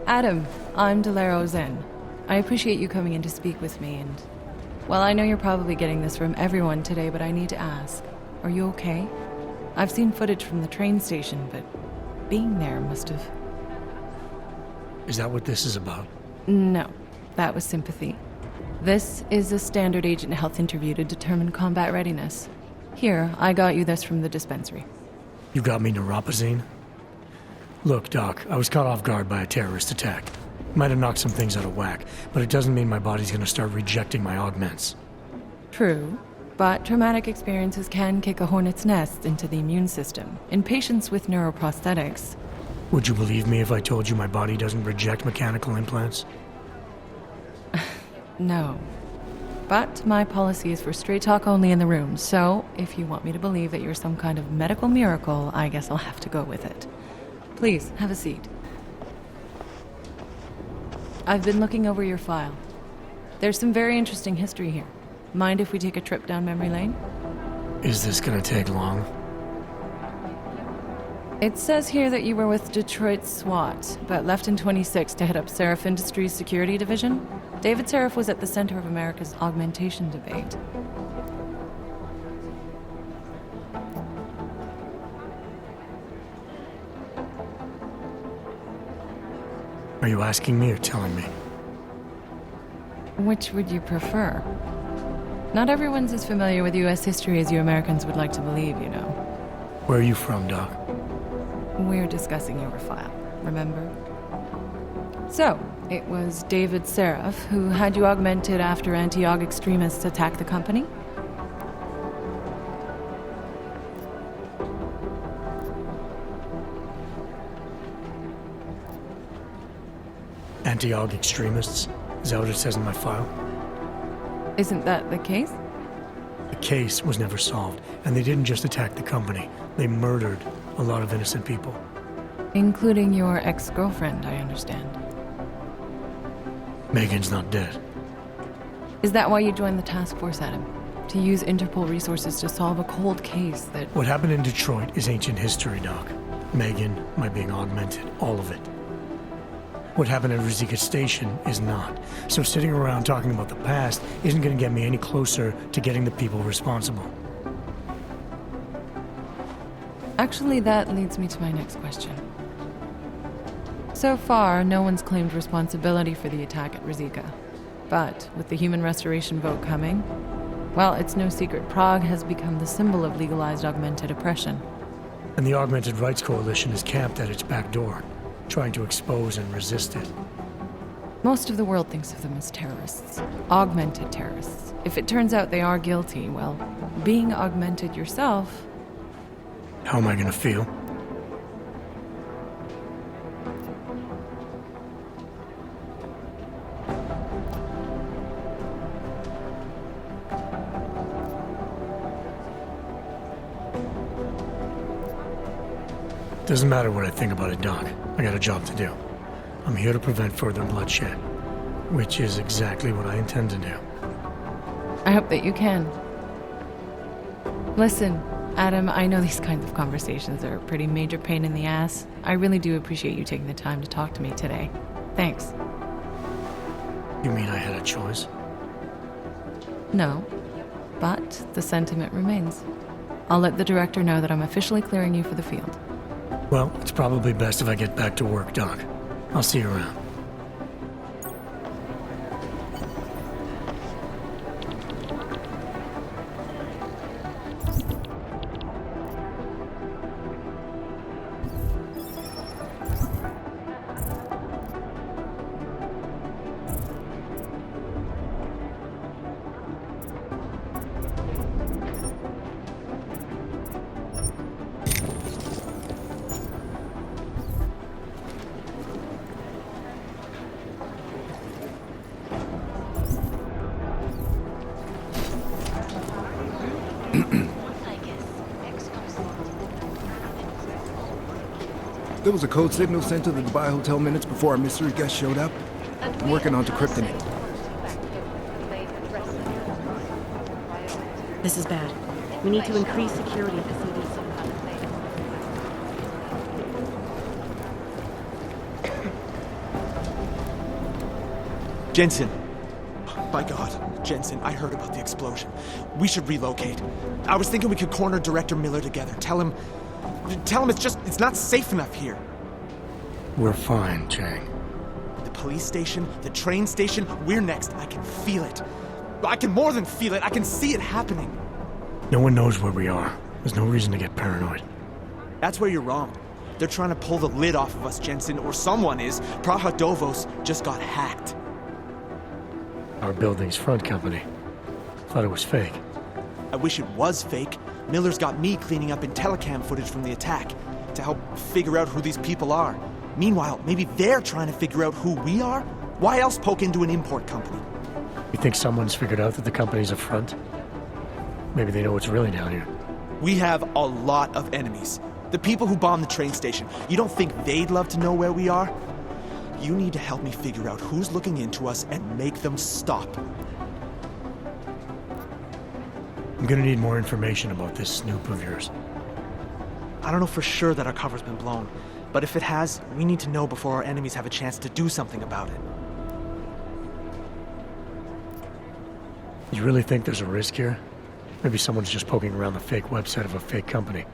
Adam, I'm Delaro Zen. I appreciate you coming in to speak with me, and... well, I know you're probably getting this from everyone today, but I need to ask. Are you okay? I've seen footage from the train station, but being there must have... Is that what this is about? No, that was sympathy. This is a standard agent health interview to determine combat readiness. Here, I got you this from the dispensary. You got me neuropazine? Look, Doc, I was caught off guard by a terrorist attack. Might have knocked some things out of whack, but it doesn't mean my body's gonna start rejecting my augments. True, but traumatic experiences can kick a hornet's nest into the immune system. In patients with neuroprosthetics... Would you believe me if I told you my body doesn't reject mechanical implants? No. But my policy is for straight talk only in the room, so if you want me to believe that you're some kind of medical miracle, I guess I'll have to go with it. Please, have a seat. I've been looking over your file. There's some very interesting history here. Mind if we take a trip down memory lane? Is this gonna take long? It says here that you were with Detroit SWAT, but left in 26 to head up Seraph Industries' security division. David Seraph was at the center of America's augmentation debate. Are you asking me or telling me? Which would you prefer? Not everyone's as familiar with U.S. history as you Americans would like to believe, you know. Where are you from, Doc? We're discussing your file, remember? So, it was David Seraph who had you augmented after anti-aug extremists attacked the company? Anti-aug extremists? Is that what it says in my file? Isn't that the case? The case was never solved, and they didn't just attack the company. They murdered a lot of innocent people. Including your ex-girlfriend, I understand. Megan's not dead. Is that why you joined the task force, Adam? To use Interpol resources to solve a cold case that... What happened in Detroit is ancient history, Doc. Megan, my being augmented, all of it. What happened at Ruzicka Station is not. So sitting around talking about the past isn't going to get me any closer to getting the people responsible. Actually, that leads me to my next question. So far, no one's claimed responsibility for the attack at Ruzicka. But with the human restoration vote coming, well, it's no secret Prague has become the symbol of legalized augmented oppression. And the Augmented Rights Coalition is camped at its back door, trying to expose and resist it. Most of the world thinks of them as terrorists. Augmented terrorists. If it turns out they are guilty, well, being augmented yourself... How am I gonna feel? Doesn't matter what I think about it, Doc. I got a job to do. I'm here to prevent further bloodshed, which is exactly what I intend to do. I hope that you can. Listen, Adam, I know these kinds of conversations are a pretty major pain in the ass. I really do appreciate you taking the time to talk to me today. Thanks. You mean I had a choice? No, but the sentiment remains. I'll let the director know that I'm officially clearing you for the field. Well, it's probably best if I get back to work, Doc. I'll see you around. There was a code signal sent to the Dubai Hotel minutes before our mystery guest showed up. I'm working on decrypting it. This is bad. We need to increase security at the CDC. Jensen! My God, Jensen, I heard about the explosion. We should relocate. I was thinking we could corner Director Miller together. Tell him it's not safe enough here. We're fine, Chang. The police station, the train station, we're next. I can feel it. I can more than feel it. I can see it happening. No one knows where we are. There's no reason to get paranoid. That's where you're wrong. They're trying to pull the lid off of us, Jensen, or someone is. Praha Dovos just got hacked. Our building's front company. Thought it was fake. I wish it was fake. Miller's got me cleaning up IntelliCam footage from the attack to help figure out who these people are. Meanwhile, maybe they're trying to figure out who we are? Why else poke into an import company? You think someone's figured out that the company's a front? Maybe they know what's really down here. We have a lot of enemies. The people who bombed the train station. You don't think they'd love to know where we are? You need to help me figure out who's looking into us and make them stop. I'm gonna need more information about this snoop of yours. I don't know for sure that our cover's been blown, but if it has, we need to know before our enemies have a chance to do something about it. You really think there's a risk here? Maybe someone's just poking around the fake website of a fake company.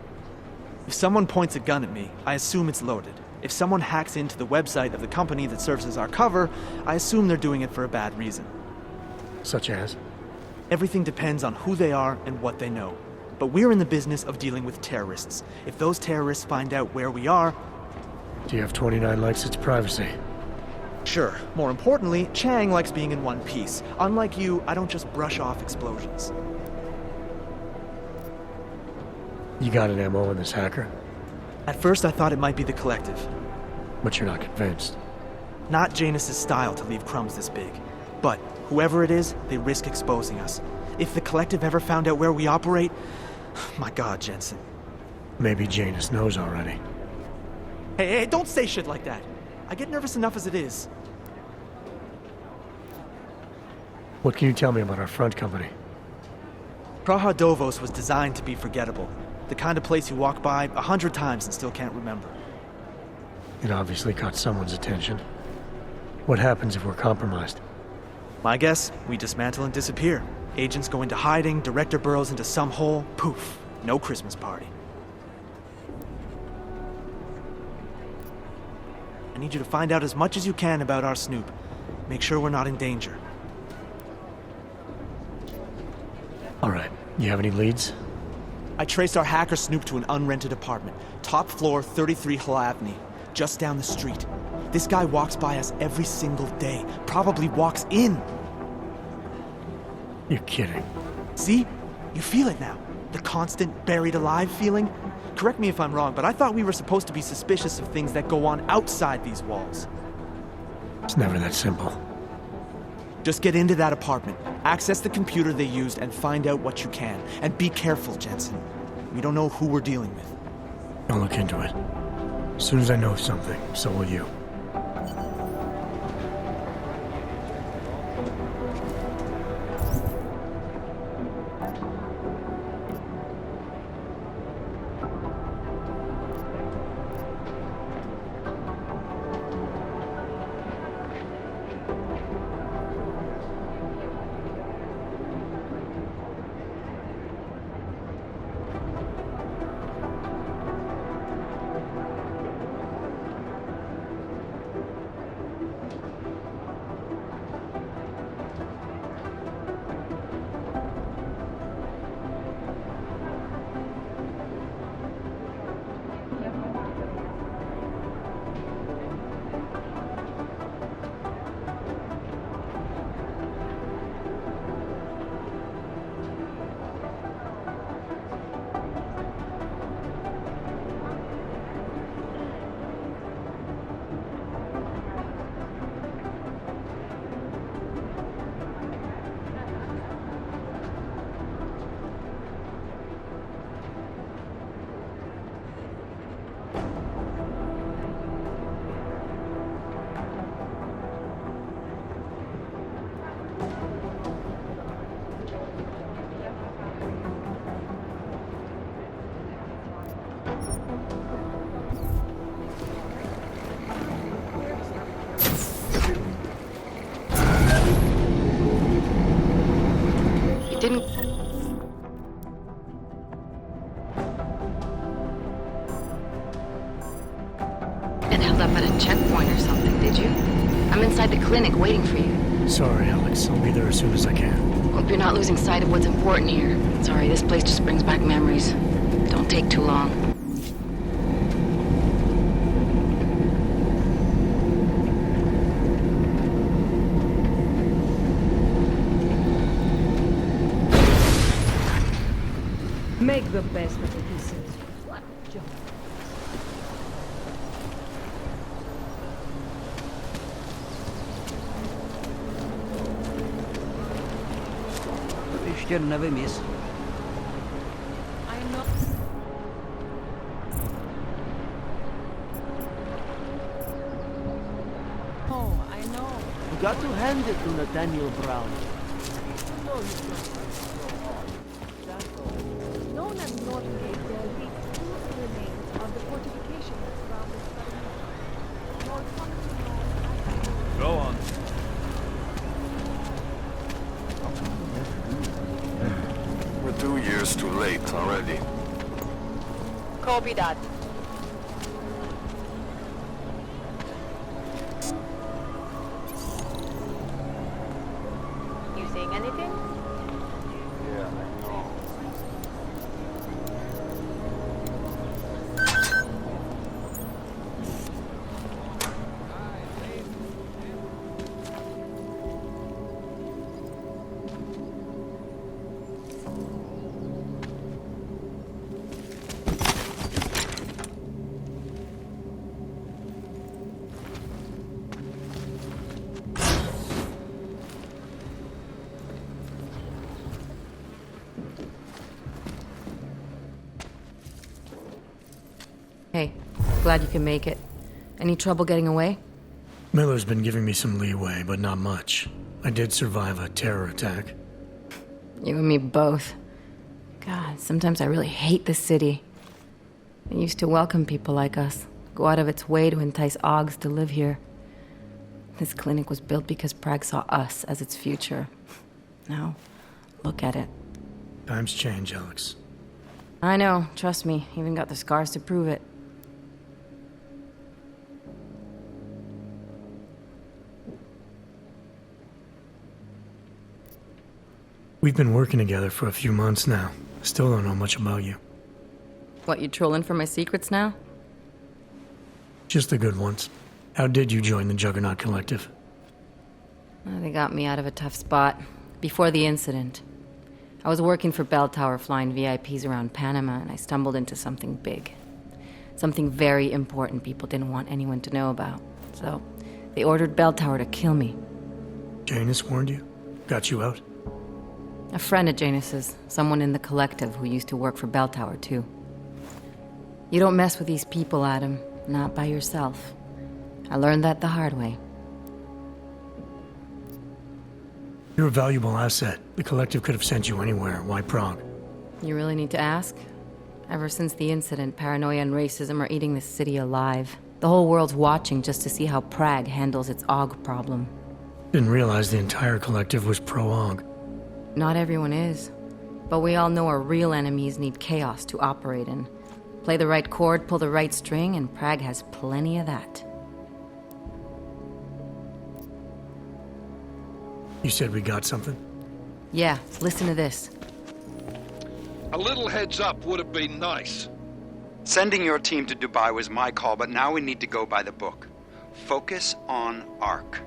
If someone points a gun at me, I assume it's loaded. If someone hacks into the website of the company that serves as our cover, I assume they're doing it for a bad reason. Such as? Everything depends on who they are and what they know. But we're in the business of dealing with terrorists. If those terrorists find out where we are... TF-29 likes its privacy. Sure. More importantly, Chang likes being in one piece. Unlike you, I don't just brush off explosions. You got an MO in this hacker? At first I thought it might be the Collective. But you're not convinced. Not Janus's style to leave crumbs this big. But whoever it is, they risk exposing us. If the Collective ever found out where we operate... My God, Jensen. Maybe Janus knows already. Hey, don't say shit like that. I get nervous enough as it is. What can you tell me about our front company? Praha Dovos was designed to be forgettable. The kind of place you walk by 100 times and still can't remember. It obviously caught someone's attention. What happens if we're compromised? My guess, we dismantle and disappear. Agents go into hiding, Director burrows into some hole, poof, no Christmas party. I need you to find out as much as you can about our snoop. Make sure we're not in danger. All right. You have any leads? I traced our hacker snoop to an unrented apartment. Top floor, 33 Halavni. Just down the street. This guy walks by us every single day. Probably walks in. You're kidding. See? You feel it now. The constant buried alive feeling. Correct me if I'm wrong, but I thought we were supposed to be suspicious of things that go on outside these walls. It's never that simple. Just get into that apartment, access the computer they used, and find out what you can. And be careful, Jensen. We don't know who we're dealing with. I'll look into it. As soon as I know something, so will you. inside the clinic waiting for you. Sorry, Alex. I'll be there as soon as I can. Hope you're not losing sight of what's important here. Sorry, this place just brings back memories. Don't take too long. Make the best of it, he says. What job? Ještě nevymysl. I know. Oh, I know. You got to hand it to Nathaniel Brown. Known as Northgate, there leads two of the remains of the fortification that surrounded Southern More commonly known as... Go on. We're 2 years too late already. Copy that. You seeing anything? Yeah, I know. Hey, glad you can make it. Any trouble getting away? Miller's been giving me some leeway, but not much. I did survive a terror attack. You and me both. God, sometimes I really hate this city. It used to welcome people like us, go out of its way to entice Augs to live here. This clinic was built because Prague saw us as its future. Now, look at it. Times change, Alex. I know, trust me, even got the scars to prove it. We've been working together for a few months now. Still don't know much about you. What, you trolling for my secrets now? Just the good ones. How did you join the Juggernaut Collective? Well, they got me out of a tough spot. Before the incident. I was working for Bell Tower flying VIPs around Panama, and I stumbled into something big. Something very important people didn't want anyone to know about. So, they ordered Bell Tower to kill me. Janus warned you? Got you out? A friend of Janus's, someone in the collective who used to work for Bell Tower, too. You don't mess with these people, Adam. Not by yourself. I learned that the hard way. You're a valuable asset. The collective could have sent you anywhere. Why Prague? You really need to ask? Ever since the incident, paranoia and racism are eating this city alive. The whole world's watching just to see how Prague handles its AUG problem. Didn't realize the entire collective was pro-AUG. Not everyone is. But we all know our real enemies need chaos to operate in. Play the right chord, pull the right string, and Prague has plenty of that. You said we got something? Yeah, listen to this. A little heads up would have been nice. Sending your team to Dubai was my call, but now we need to go by the book. Focus on ARC.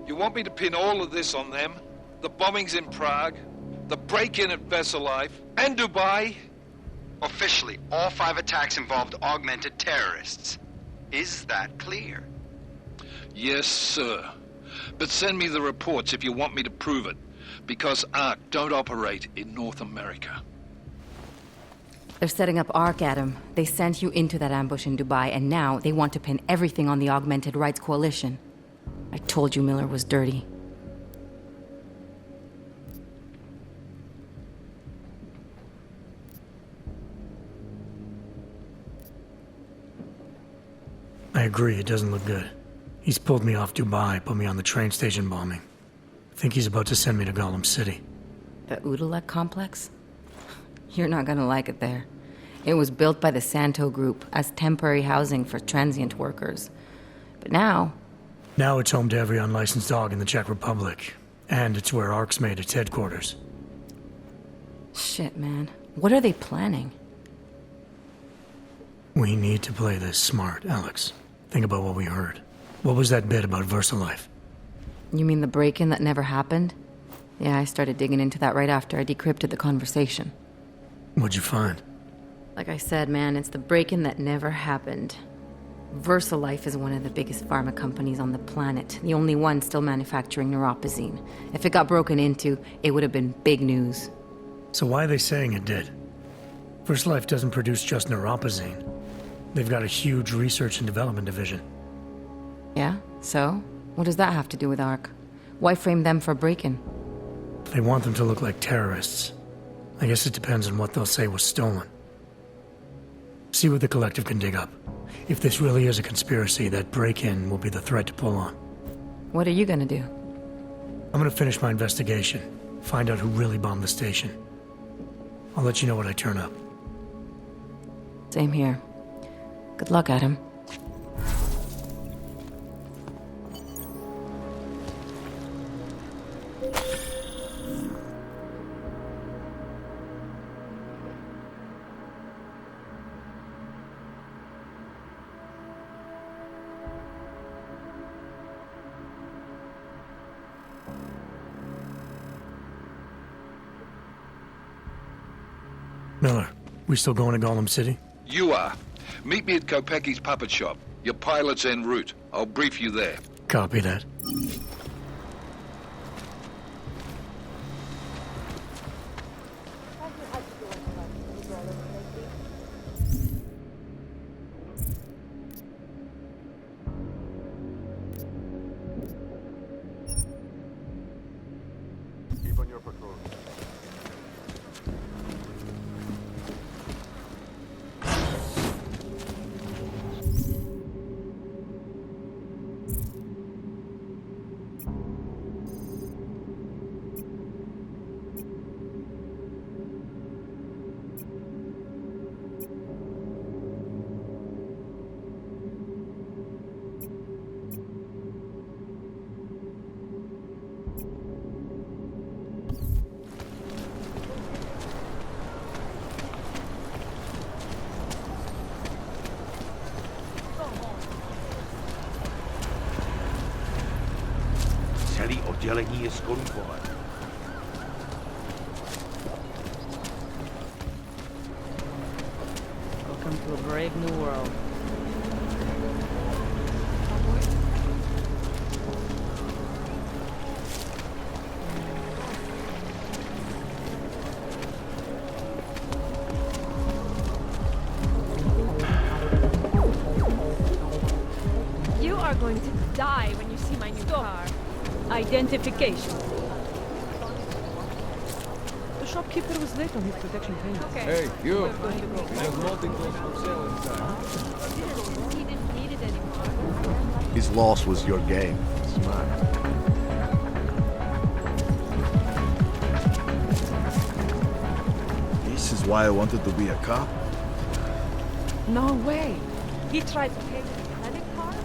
You want me to pin all of this on them? The bombings in Prague, the break-in at Vessel Life, and Dubai? Officially, all 5 attacks involved augmented terrorists. Is that clear? Yes, sir. But send me the reports if you want me to prove it, because ARC don't operate in North America. They're setting up ARC, Adam. They sent you into that ambush in Dubai, and now they want to pin everything on the Augmented Rights Coalition. I told you Miller was dirty. I agree, it doesn't look good. He's pulled me off Dubai, put me on the train station bombing. I think he's about to send me to Gollum City. The Udalek complex? You're not gonna like it there. It was built by the Santo Group as temporary housing for transient workers. But now, Now it's home to every unlicensed dog in the Czech Republic. And it's where ARC's made its headquarters. Shit, man. What are they planning? We need to play this smart, Alex. Think about what we heard. What was that bit about VersaLife? You mean the break-in that never happened? Yeah, I started digging into that right after I decrypted the conversation. What'd you find? Like I said, man, it's the break-in that never happened. VersaLife is one of the biggest pharma companies on the planet, the only one still manufacturing neuropozyne. If it got broken into, it would have been big news. So why are they saying it did? VersaLife doesn't produce just neuropozyne. They've got a huge research and development division. Yeah? So? What does that have to do with ARC? Why frame them for break-in? They want them to look like terrorists. I guess it depends on what they'll say was stolen. See what the collective can dig up. If this really is a conspiracy, that break-in will be the thread to pull on. What are you gonna do? I'm gonna finish my investigation. Find out who really bombed the station. I'll let you know when I turn up. Same here. Good luck, Adam. Miller, we still going to Golem City? You are. Meet me at Kopecki's puppet shop. Your pilot's en route. I'll brief you there. Copy that. Keep on your patrol. Celý oddělení je skorumpováno. Welcome to a brave new world. You are going to die when you see my new car. Identification. The shopkeeper was late on his protection payment. Okay. Hey, you! We're going to go. There's multiples for sale inside. He didn't need it anymore. His loss was your gain. Smart. This is why I wanted to be a cop. No way. He tried to pay with a credit card?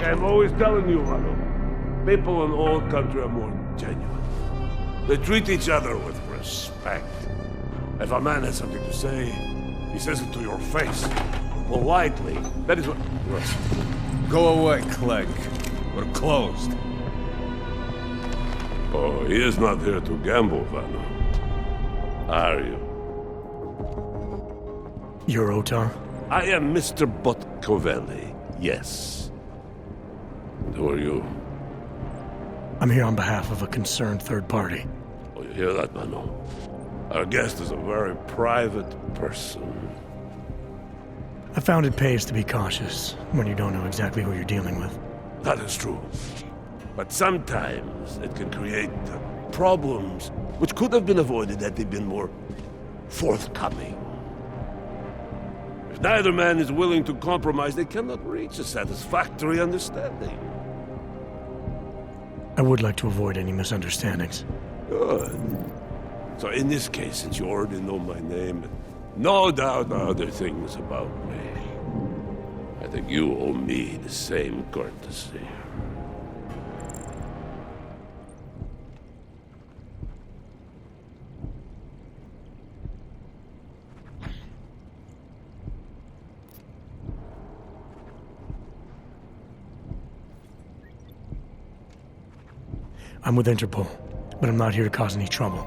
I'm always telling you, Rado, people in old country are more genuine. They treat each other with respect. If a man has something to say, he says it to your face. Politely. That is what... Listen. Go away, Clegg. We're closed. Oh, he is not here to gamble, Vano. Are you? You're Otar? I am Mr. Botkovelli, yes. And who are you? I'm here on behalf of a concerned third party. Oh, you hear that, Vano? Our guest is a very private person. I found it pays to be cautious when you don't know exactly who you're dealing with. That is true. But sometimes it can create problems which could have been avoided had they been more forthcoming. If neither man is willing to compromise, they cannot reach a satisfactory understanding. I would like to avoid any misunderstandings. Good. So in this case, since you already know my name, and no doubt other things about me, I think you owe me the same courtesy. I'm with Interpol, but I'm not here to cause any trouble.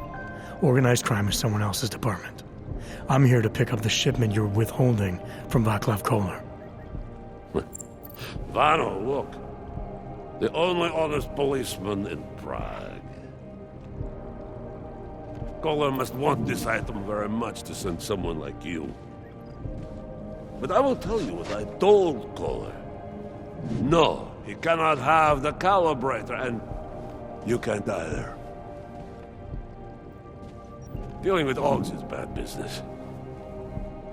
Organized crime is someone else's department. I'm here to pick up the shipment you're withholding from Václav Koller. Vano, look. The only honest policeman in Prague. Koller must want this item very much to send someone like you. But I will tell you what I told Koller. No, he cannot have the calibrator, and you can't either. Dealing with Augs is bad business.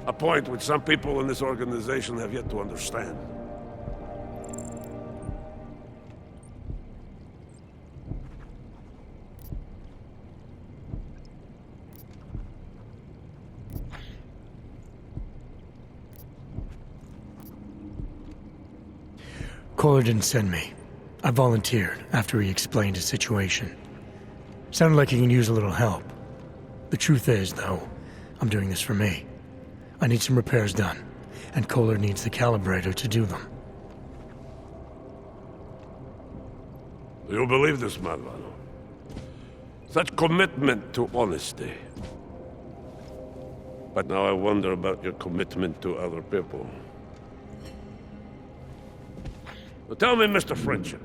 A point which some people in this organization have yet to understand. Koller didn't send me. I volunteered after he explained his situation. Sounded like he can use a little help. The truth is, though, I'm doing this for me. I need some repairs done, and Koller needs the calibrator to do them. You believe this man, Vano? Such commitment to honesty. But now I wonder about your commitment to other people. Well, tell me, Mr. Friendship.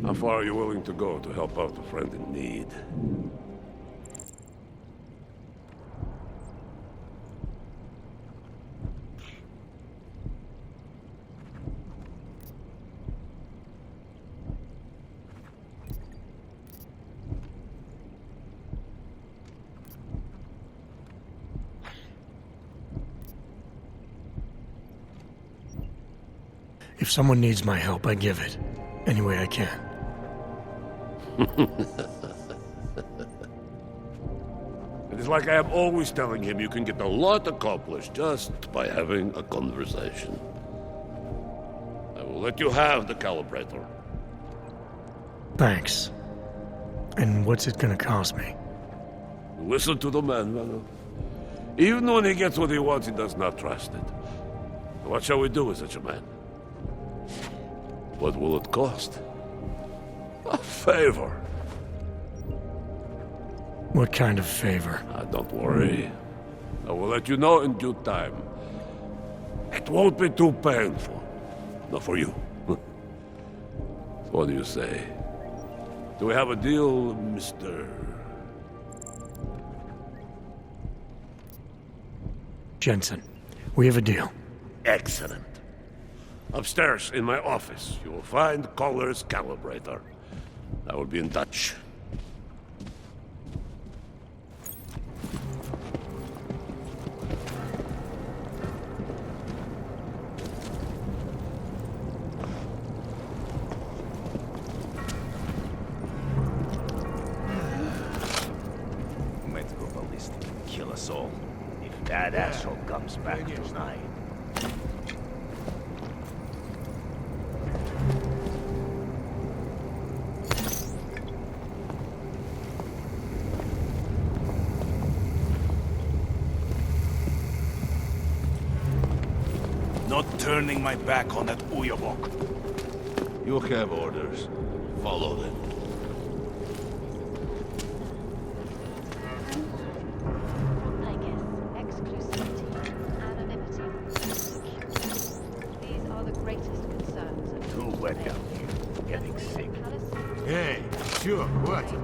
How far are you willing to go to help out a friend in need? If someone needs my help, I give it. Any way I can. It is like I am always telling him you can get a lot accomplished just by having a conversation. I will let you have the calibrator. Thanks. And what's it gonna cost me? Listen to the man, Vano. Even when he gets what he wants, he does not trust it. What shall we do with such a man? What will it cost? A favor. What kind of favor? Don't worry. I will let you know in due time. It won't be too painful. Not for you. What do you say? Do we have a deal, Mr. Jensen? We have a deal. Excellent. Upstairs in my office, you will find Koller's calibrator. I will be in touch. Let's go ballistic and kill us all. If that asshole comes back tonight. not turning my back on that Uyabok. You have orders. Follow them. Эй, чё, хватит.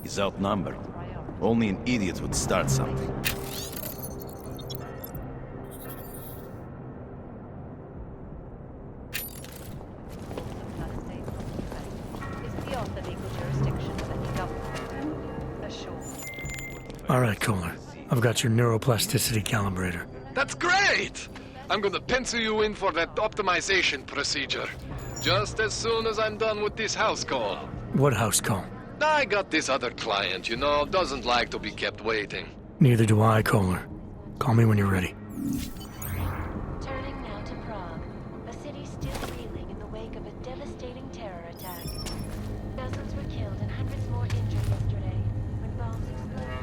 He's outnumbered. Only an idiot would start something. All right, Kohler. I've got your neuroplasticity calibrator. That's great! I'm gonna pencil you in for that optimization procedure. Just as soon as I'm done with this house call. What house call? I got this other client, you know, doesn't like to be kept waiting. Neither do I, Kohler. Call me when you're ready. Turning now to Prague, a city still reeling in the wake of a devastating terror attack. Dozens were killed and hundreds more injured yesterday when bombs exploded.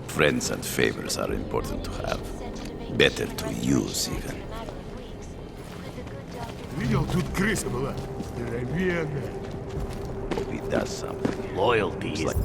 Friends and favors are important to have. Better to use, even. Видел, тут крыса была. Здоровенная. Hope he does something. Loyalty is...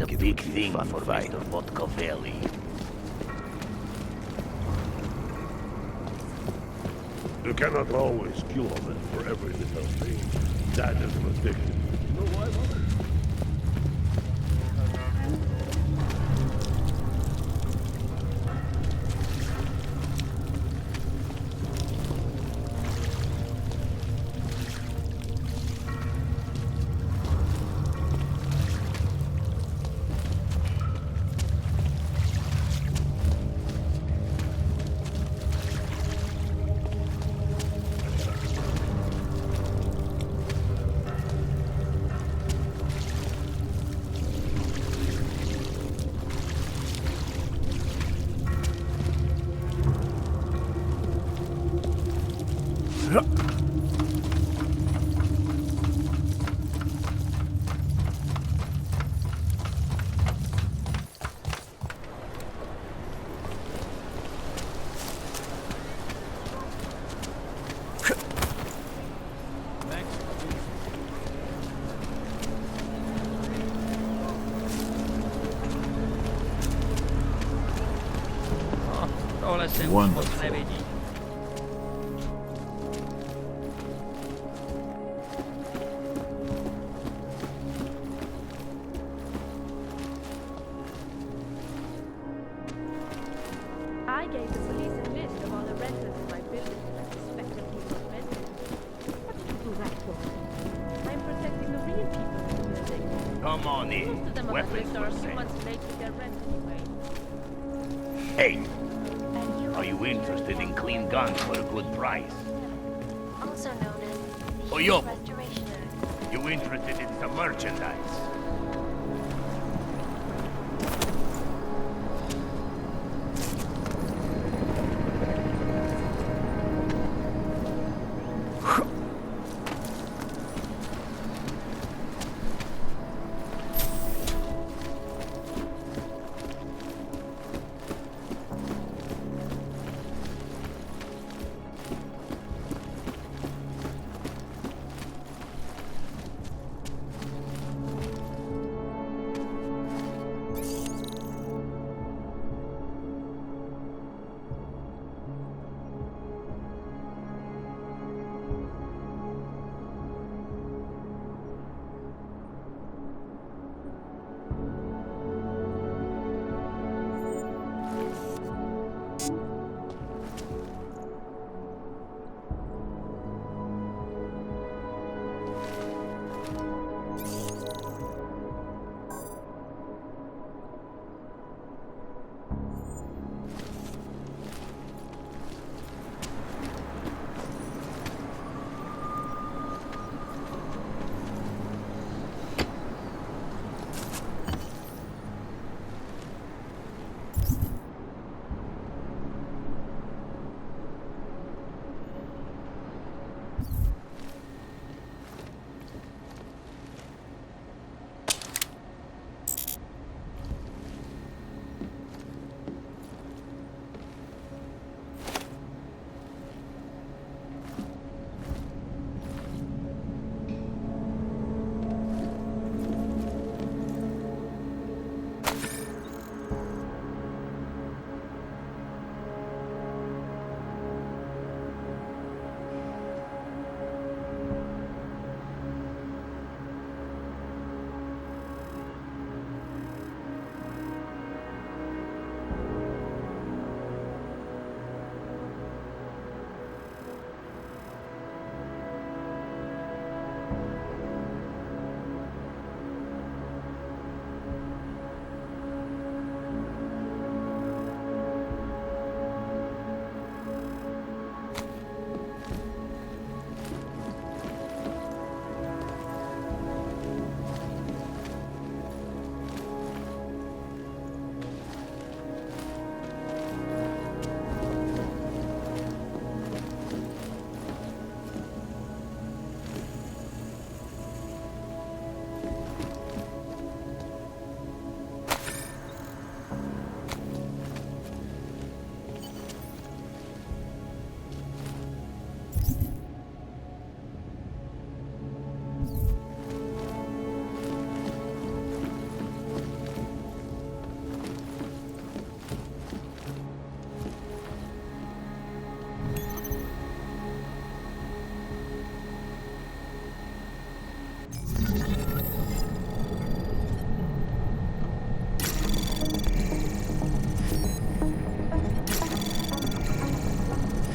The big thing for Mr. Vodkovelli. You cannot always kill a man for every little thing. That is an addiction. You know why, Mother? Wonderful. I gave the police a list of all the renters in my building that I suspected people rented. What did you do that for? I'm protecting the real people in the building. Come on Most in. of them on that Weapons list are for a few sale. months late with their rent anyway. Hey, are you interested in clean guns for a good price? Also known as the Oh, Human yo. Restoration Act. You interested in some merchandise?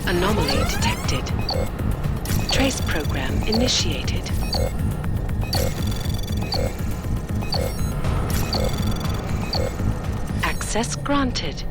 Anomaly detected. Trace program initiated. Access granted.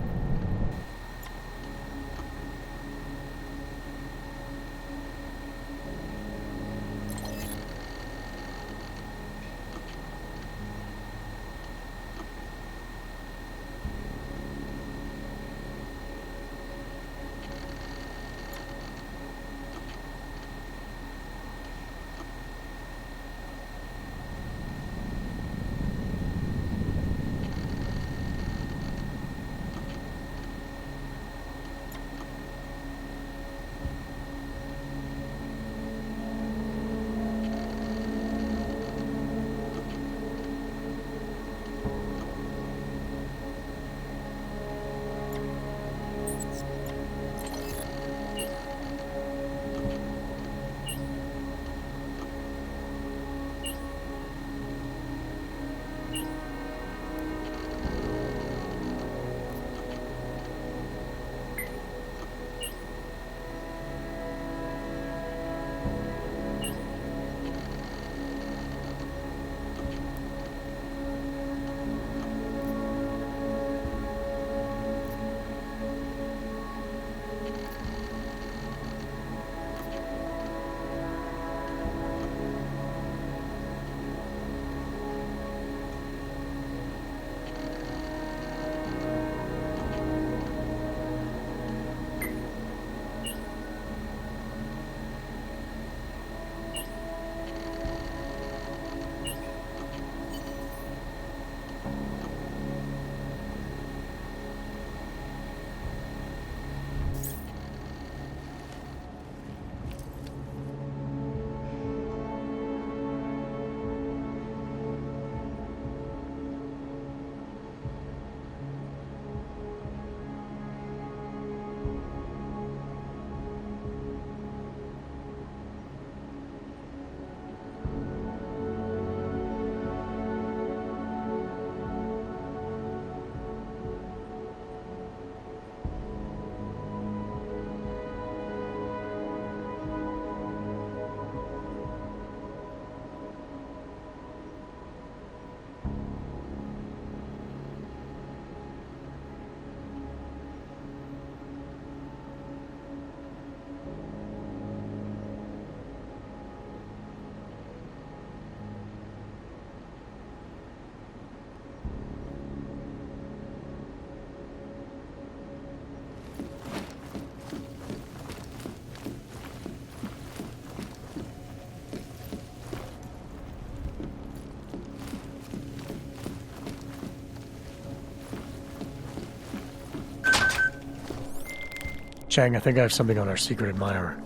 Chang, I think I have something on our secret admirer.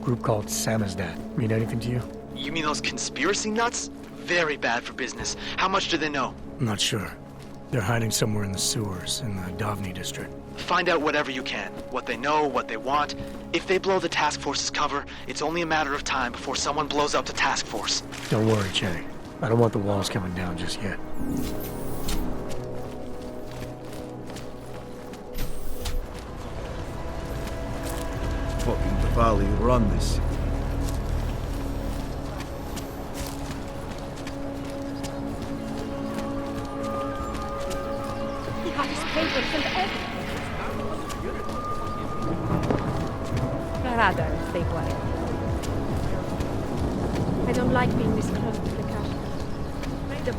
Group called Samizdat. Mean anything to you? You mean those conspiracy nuts? Very bad for business. How much do they know? I'm not sure. They're hiding somewhere in the sewers in the Davni district. Find out whatever you can. What they know, what they want. If they blow the task force's cover, it's only a matter of time before someone blows up the task force. Don't worry, Chang. I don't want the walls coming down just yet. Fucking Valley run this. He got his papers and everything. I'd rather stay quiet. I don't like being this close to the cash. Freedom.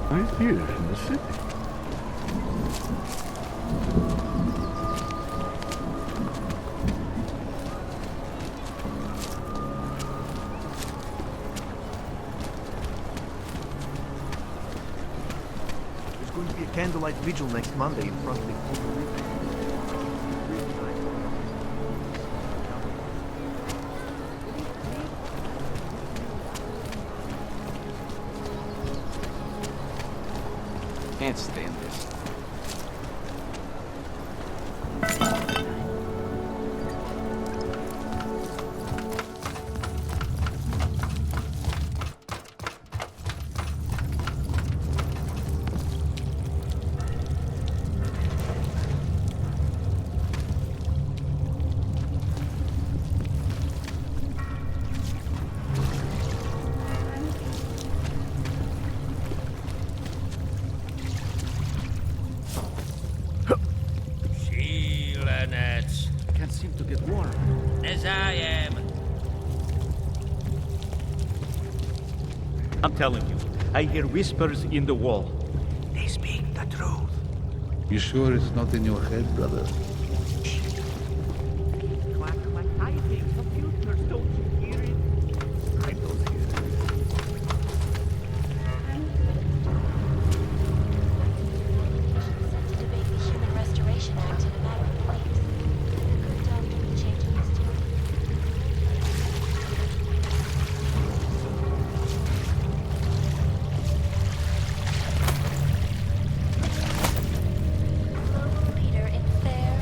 Right here in the city. There's going to be a candlelight vigil next Monday in front of the Can't stand this. Can't seem to get warm. As I am. I'm telling you, I hear whispers in the wall. They speak the truth. You sure it's not in your head, brother? Quack, quack, typing. Computers, don't you hear it? I don't hear it. Set to debate the Human Restoration Act in a matter of weeks. Good doctor be changing his tune. Global leader in fair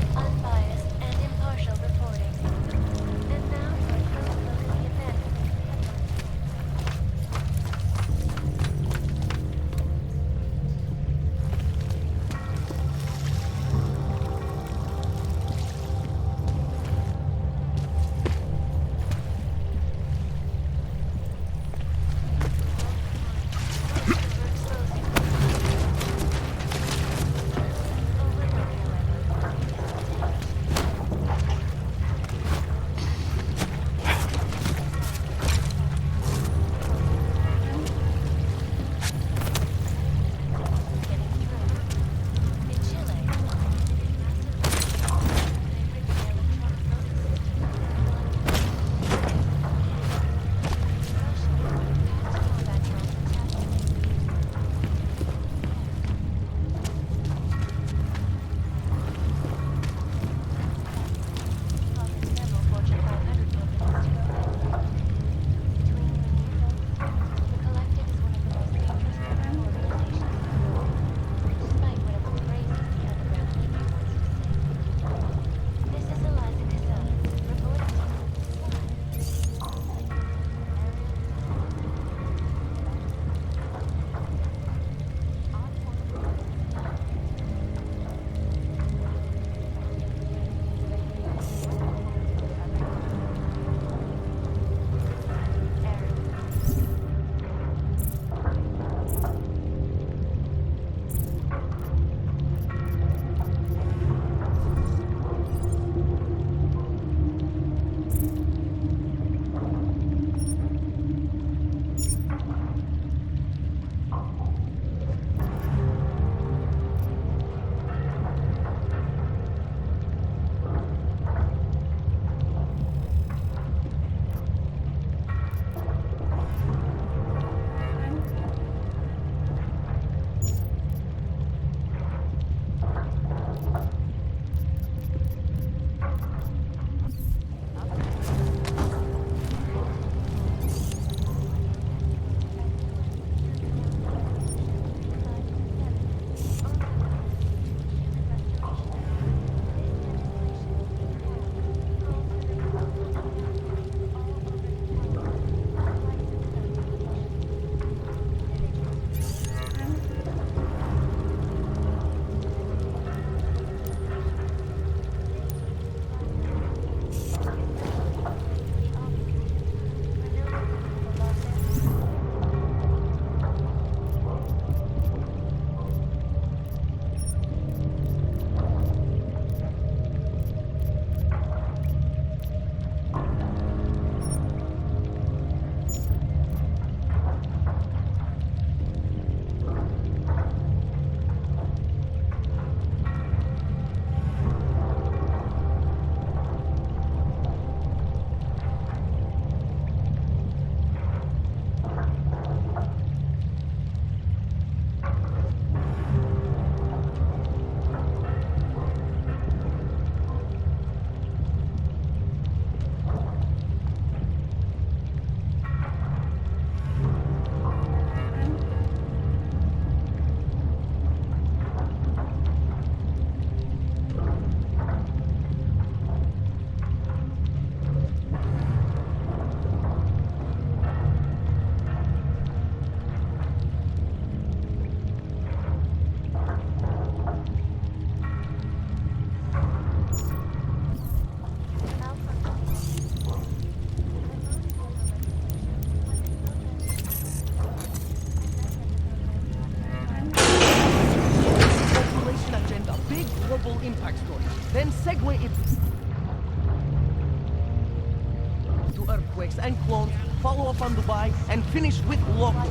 and clones, follow up on Dubai, and finish with local.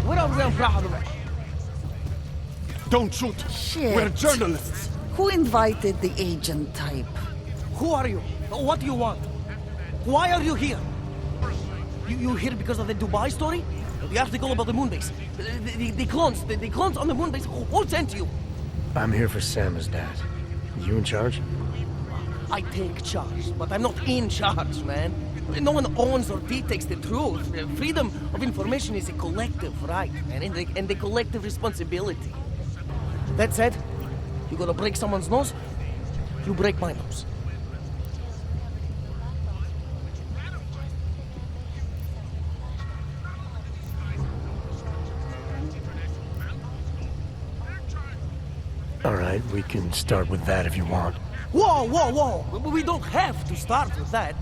Where are we on Praha? Don't shoot! Shit. We're journalists! Who invited the agent type? Who are you? What do you want? Why are you here? You here because of the Dubai story? The article about the moon base? The clones on the moon base? Who sent you? I'm here for Sam's dad. You in charge? I take charge, but I'm not in charge, man. No one owns or dictates the truth. Freedom of information is a collective right, man, and a collective responsibility. That said, you gonna break someone's nose? You break my nose. All right, we can start with that if you want. Whoa, whoa, whoa! We don't have to start with that,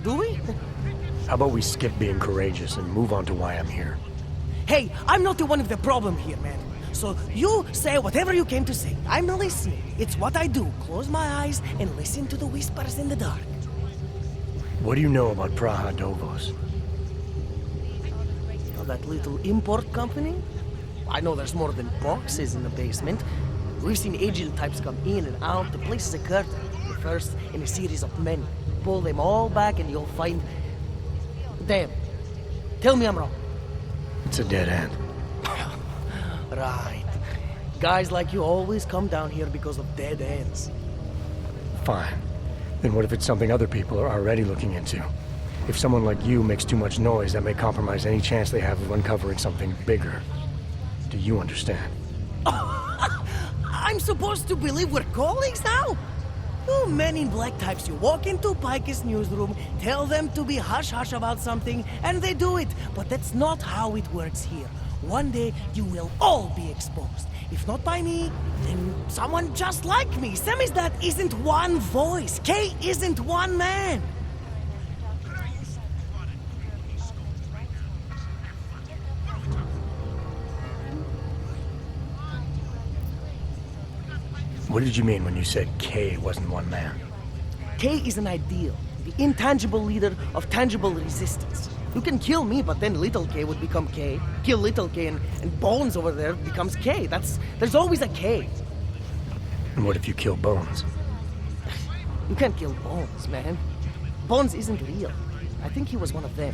do we? How about we skip being courageous and move on to why I'm here? Hey, I'm not the one with the problem here, man. So you say whatever you came to say. I'm listening. It's what I do. Close my eyes and listen to the whispers in the dark. What do you know about Praha Dovos? Oh, that little import company? I know there's more than boxes in the basement. We've seen agent types come in and out. The place is a curtain. The first in a series of many. Pull them all back and you'll find... Damn. Tell me I'm wrong. It's a dead end. Right. Guys like you always come down here because of dead ends. Fine. Then what if it's something other people are already looking into? If someone like you makes too much noise, that may compromise any chance they have of uncovering something bigger. Do you understand? I'm supposed to believe we're colleagues now? You men in black types, you walk into Pike's newsroom, tell them to be hush-hush about something, and they do it. But that's not how it works here. One day, you will all be exposed. If not by me, then someone just like me. Samizdat isn't one voice. K isn't one man. What did you mean when you said K wasn't one man? K is an ideal, the intangible leader of tangible resistance. You can kill me, but then little K would become K. Kill little K and Bones over there becomes K. There's always a K. And what if you kill Bones? You can't kill Bones, man. Bones isn't real. I think he was one of them.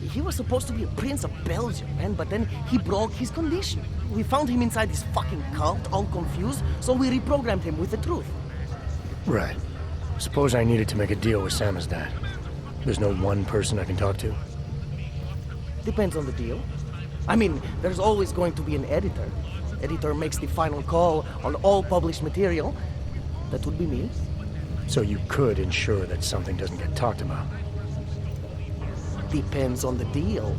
He was supposed to be a prince of Belgium, man, but then he broke his condition. We found him inside this fucking cult, all confused, so we reprogrammed him with the truth. Right. Suppose I needed to make a deal with Samizdat. There's no one person I can talk to? Depends on the deal. I mean, there's always going to be an editor. Editor makes the final call on all published material. That would be me. So you could ensure that something doesn't get talked about? Depends on the deal.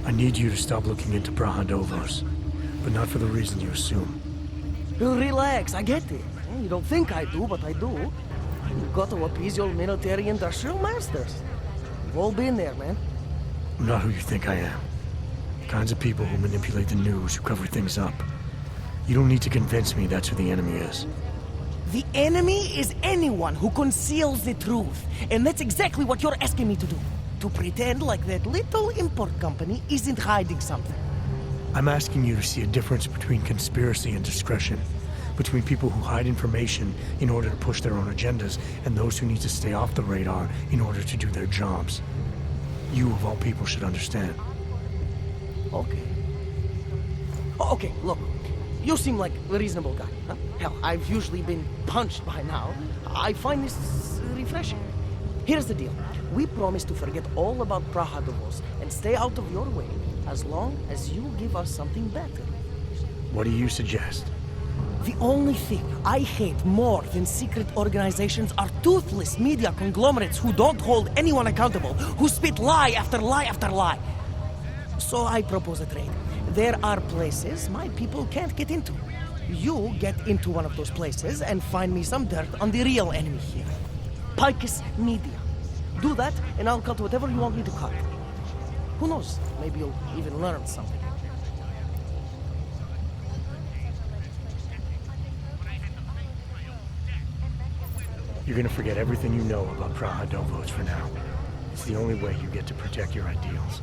I need you to stop looking into Praha Dovos, but not for the reason you assume. Relax, I get it. You don't think I do, but I do. You've got to appease your military-industrial masters. We've all been there, man. I'm not who you think I am. The kinds of people who manipulate the news, who cover things up. You don't need to convince me that's who the enemy is. The enemy is anyone who conceals the truth. And that's exactly what you're asking me to do. To pretend like that little import company isn't hiding something. I'm asking you to see a difference between conspiracy and discretion. Between people who hide information in order to push their own agendas, and those who need to stay off the radar in order to do their jobs. You, of all people, should understand. Okay. Okay, look. You seem like a reasonable guy. Huh? Hell, I've usually been punched by now. I find this refreshing. Here's the deal. We promise to forget all about Praha Dovos and stay out of your way as long as you give us something better. What do you suggest? The only thing I hate more than secret organizations are toothless media conglomerates who don't hold anyone accountable, who spit lie after lie after lie. So I propose a trade. There are places my people can't get into. You get into one of those places and find me some dirt on the real enemy here. Pike's Media. Do that, and I'll cut whatever you want me to cut. Who knows? Maybe you'll even learn something. You're gonna forget everything you know about Praha Dovos for now. It's the only way you get to protect your ideals.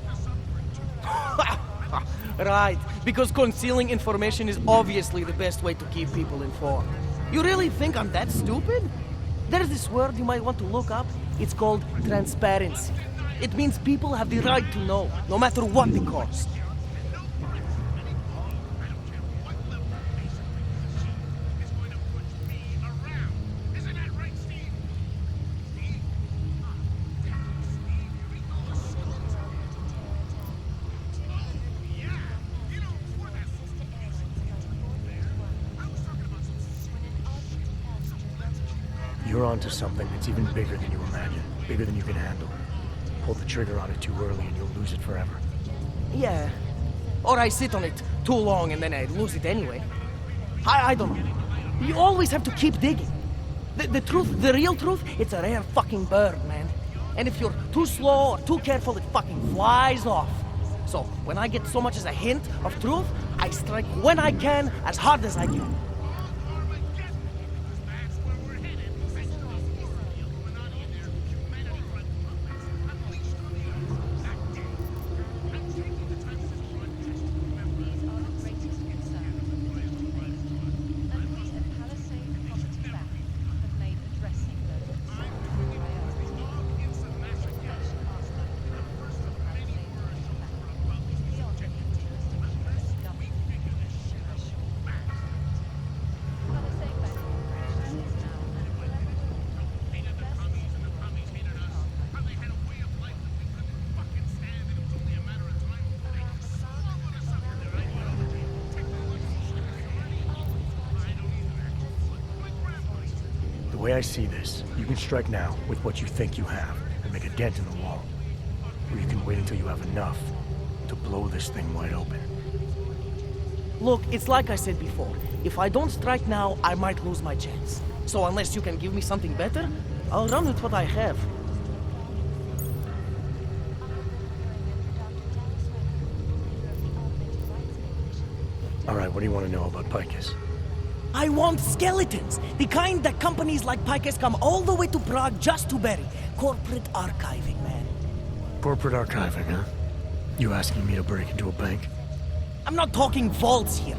Right, because concealing information is obviously the best way to keep people informed. You really think I'm that stupid? There's this word you might want to look up. It's called transparency. It means people have the right to know, no matter what the cost. You're onto something that's even bigger than you imagine, bigger than you can handle. Pull the trigger on it too early and you'll lose it forever. Yeah. Or I sit on it too long and then I lose it anyway. I don't know. You always have to keep digging. The truth, the real truth, it's a rare fucking bird, man. And if you're too slow or too careful, it fucking flies off. So, when I get so much as a hint of truth, I strike when I can, as hard as I can. The way I see this, you can strike now with what you think you have and make a dent in the wall. Or you can wait until you have enough to blow this thing wide open. Look, it's like I said before. If I don't strike now, I might lose my chance. So unless you can give me something better, I'll run with what I have. Alright, what do you want to know about Picus? I want skeletons! The kind that companies like Picus come all the way to Prague just to bury. Corporate archiving, man. Corporate archiving, huh? You asking me to break into a bank? I'm not talking vaults here.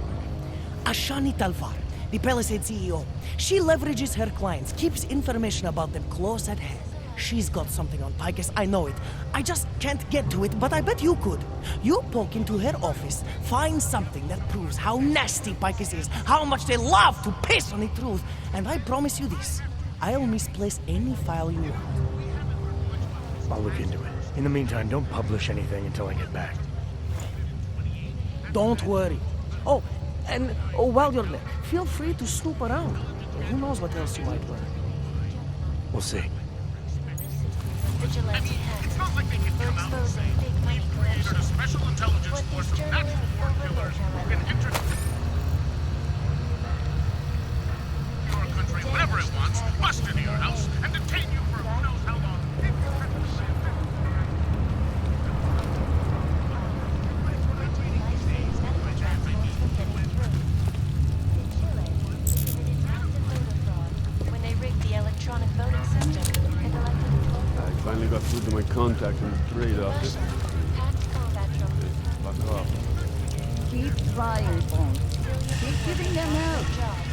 Ashani Talvar, the Palisade CEO, she leverages her clients, keeps information about them close at hand. She's got something on Picus, I know it. I just can't get to it, but I bet you could. You poke into her office, find something that proves how nasty Picus is, how much they love to piss on the truth, and I promise you this, I'll misplace any file you want. I'll look into it. In the meantime, don't publish anything until I get back. Don't worry. Oh, and while you're there, feel free to snoop around. Who knows what else you might learn. We'll see. Vigilante hackers were exposing big money collection. What these journalists overlook, however, Your country whatever it wants, bust into your house and detain you for who knows how long. when they rigged the electronic voting system and elected I finally got through to my contact in the trade office. packed combat drones. Fuck off. Keep trying, Bond. Keep giving them out.